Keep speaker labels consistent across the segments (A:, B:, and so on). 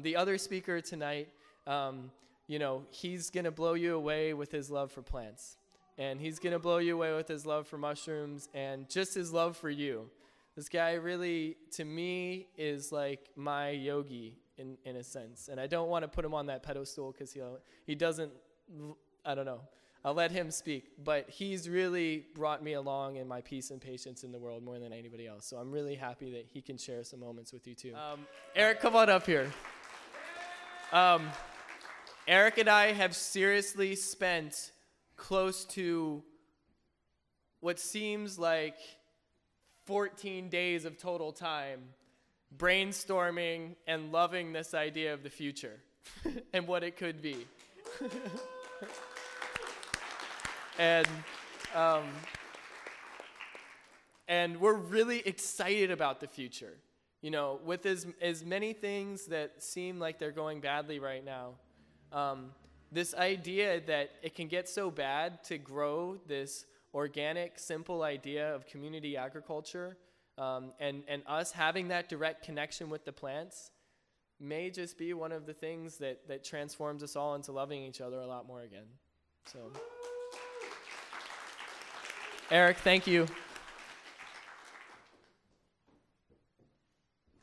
A: The other speaker tonight, he's going to blow you away with his love for plants. And he's going to blow you away with his love for mushrooms and just his love for you. This guy really, to me, is like my yogi in a sense. And I don't want to put him on that pedestal because he doesn't, I don't know. I'll let him speak. But he's really brought me along in my peace and patience in the world more than anybody else. So I'm really happy that he can share some moments with you too. Eric, come on up here. Eric and I have seriously spent close to what seems like 14 days of total time brainstorming and loving this idea of the future and what it could be. And we're really excited about the future. With as many things that seem like they're going badly right now, this idea that it can get so bad to grow this organic, simple idea of community agriculture, and us having that direct connection with the plants may just be one of the things that transforms us all into loving each other a lot more again. So, Eric, thank you.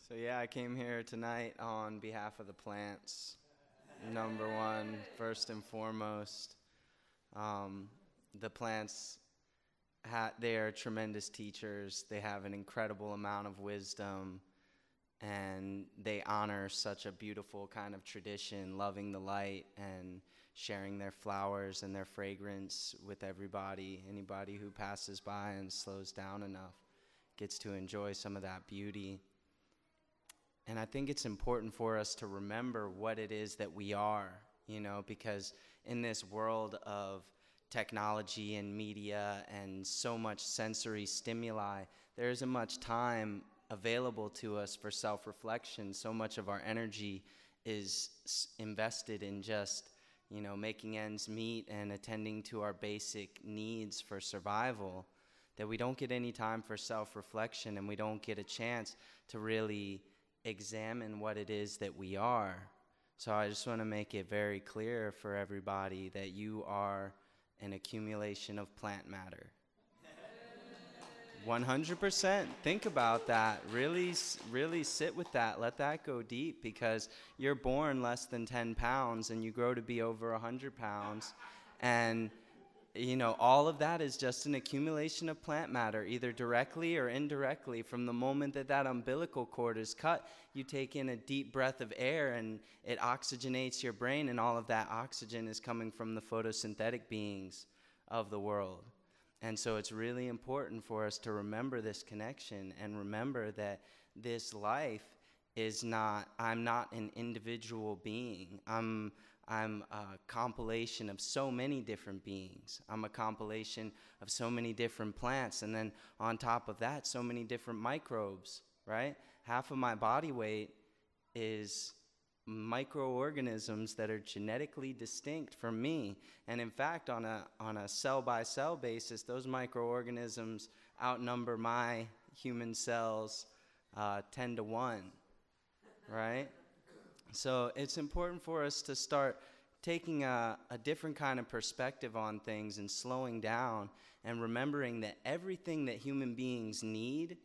B: So yeah, I came here tonight on behalf of the plants. Number one, first and foremost, the plants, they are tremendous teachers. They have an incredible amount of wisdom, and they honor such a beautiful kind of tradition, loving the light and sharing their flowers and their fragrance with everybody. Anybody who passes by and slows down enough gets to enjoy some of that beauty. And I think it's important for us to remember what it is that we are, because in this world of technology and media and so much sensory stimuli, there isn't much time available to us for self-reflection. So much of our energy is invested in just, making ends meet and attending to our basic needs for survival, that we don't get any time for self-reflection, and we don't get a chance to really examine what it is that we are. So I just want to make it very clear for everybody that you are an accumulation of plant matter. 100%. Think about that. Really sit with that. Let that go deep, because you're born less than 10 pounds and you grow to be over 100 pounds. And all of that is just an accumulation of plant matter, either directly or indirectly. From the moment that umbilical cord is cut, you take in a deep breath of air and it oxygenates your brain, and all of that oxygen is coming from the photosynthetic beings of the world. And so it's really important for us to remember this connection and remember that this life is not, I'm not an individual being. I'm a compilation of so many different beings. I'm a compilation of so many different plants. And then on top of that, so many different microbes, right? Half of my body weight is microorganisms that are genetically distinct from me. And in fact, on a cell-by-cell basis, those microorganisms outnumber my human cells 10 to 1, right? So it's important for us to start taking a different kind of perspective on things and slowing down and remembering that everything that human beings need,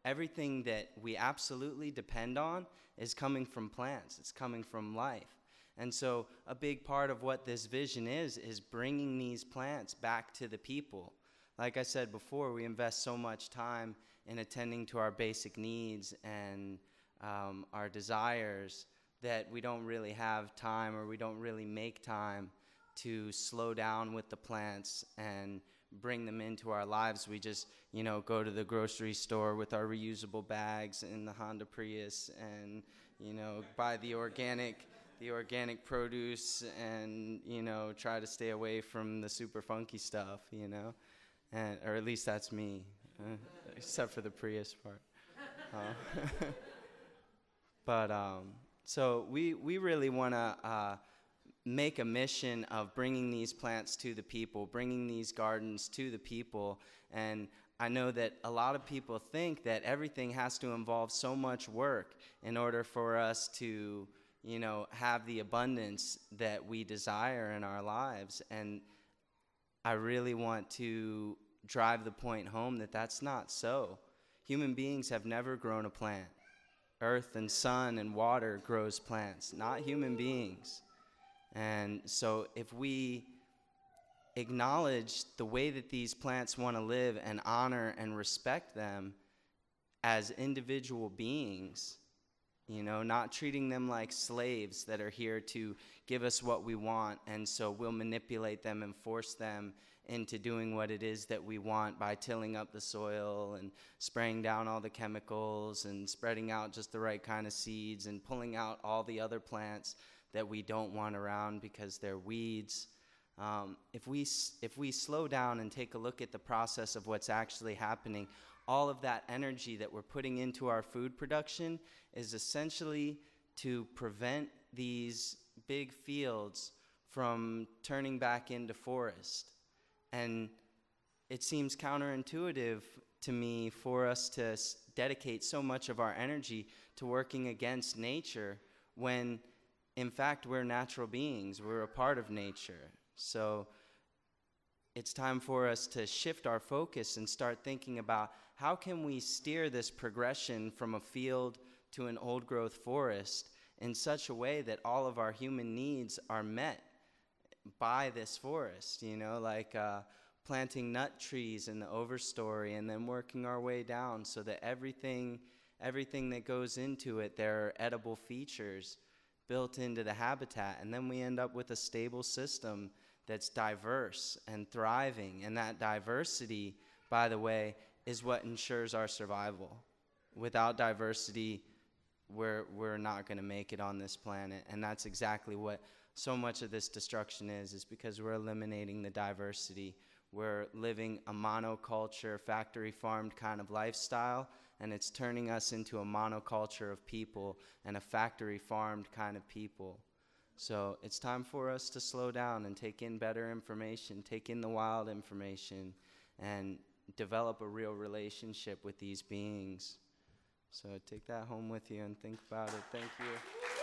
B: everything that we absolutely depend on, is coming from plants. It's coming from life. And so a big part of what this vision is bringing these plants back to the people. Like I said before, we invest so much time in attending to our basic needs and our desires that we don't really have time, or we don't really make time to slow down with the plants and bring them into our lives. We just, go to the grocery store with our reusable bags in the Honda Prius and, buy the organic produce and, try to stay away from the super funky stuff, and, or at least that's me, except for the Prius part. So we really want to make a mission of bringing these plants to the people, bringing these gardens to the people. And I know that a lot of people think that everything has to involve so much work in order for us to, have the abundance that we desire in our lives. And I really want to drive the point home that that's not so. Human beings have never grown a plant. Earth and sun and water grows plants, not human beings. And so if we acknowledge the way that these plants want to live and honor and respect them as individual beings, not treating them like slaves that are here to give us what we want, and so we'll manipulate them and force them into doing what it is that we want by tilling up the soil and spraying down all the chemicals and spreading out just the right kind of seeds and pulling out all the other plants that we don't want around because they're weeds. If we slow down and take a look at the process of what's actually happening, all of that energy that we're putting into our food production is essentially to prevent these big fields from turning back into forest. And it seems counterintuitive to me for us to dedicate so much of our energy to working against nature when, in fact, we're natural beings. We're a part of nature. So it's time for us to shift our focus and start thinking about how can we steer this progression from a field to an old-growth forest in such a way that all of our human needs are met by this forest, like planting nut trees in the overstory and then working our way down so that everything that goes into it, there are edible features built into the habitat, and then we end up with a stable system that's diverse and thriving. And that diversity, by the way, is what ensures our survival. Without diversity, we're not going to make it on this planet. And that's exactly what so much of this destruction is because we're eliminating the diversity. We're living a monoculture, factory-farmed kind of lifestyle, and it's turning us into a monoculture of people and a factory-farmed kind of people. So it's time for us to slow down and take in better information, take in the wild information, and develop a real relationship with these beings. So take that home with you and think about it. Thank you.